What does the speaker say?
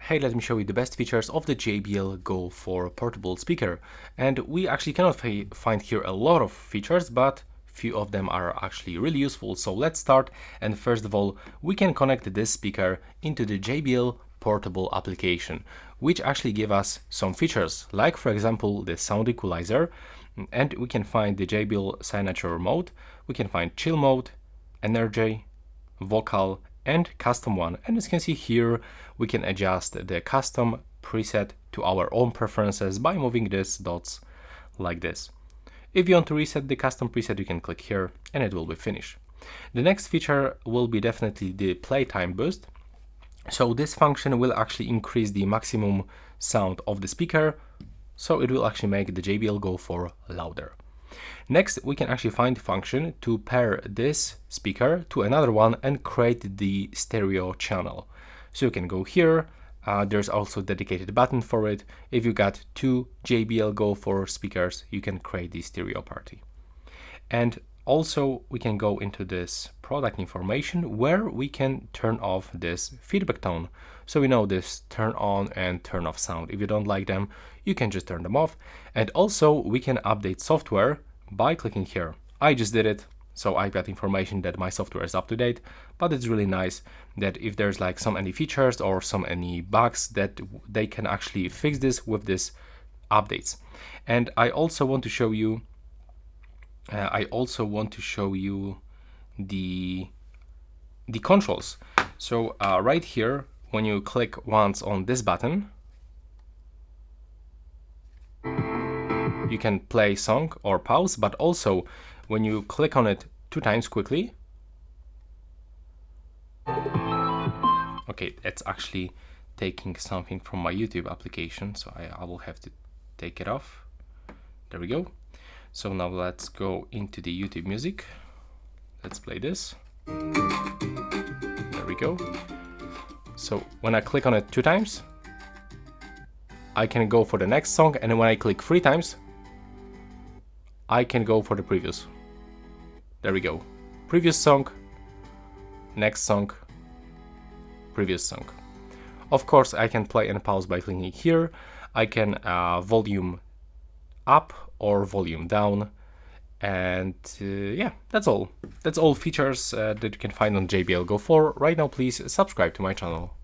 hey, let me show you the best features of the JBL Go for portable speaker. And we actually cannot find here a lot of features, but few of them are actually really useful. So let's start. And first of all, we can connect this speaker into the JBL portable application, which actually give us some features, like for example, the sound equalizer. And we can find the JBL signature mode. We can find chill mode, energy, vocal, and custom one. And as you can see here, we can adjust the custom preset to our own preferences by moving these dots like this. If you want to reset the custom preset, you can click here and it will be finished. The next feature will be definitely the Playtime boost. So this function will actually increase the maximum sound of the speaker, so it will actually make the JBL Go 4 louder. Next, we can actually find a function to pair this speaker to another one and create the stereo channel. So you can go here, there's also a dedicated button for it. If you got two JBL Go 4 speakers, you can create the stereo party. And also we can go into this product information where we can turn off this feedback tone. So we know this turn on and turn off sound. If you don't like them, you can just turn them off. And also we can update software by clicking here. I just did it, so I got information that my software is up to date, but it's really nice that if there's like any features or any bugs, that they can actually fix this with this updates. And I also want to show you the controls. So right here, when you click once on this button, you can play song or pause, but also when you click on it 2 times quickly, okay, it's actually taking something from my YouTube application, so I will have to take it off. There we go. So now let's go into the YouTube music. Let's play this. There we go. So when I click on it 2 times, I can go for the next song, and when I click 3 times, I can go for the previous. There we go. Previous song, next song, previous song. Of course, I can play and pause by clicking here. I can volume up or volume down. And yeah, that's all. That's all features that you can find on JBL Go 4. Right now, please subscribe to my channel.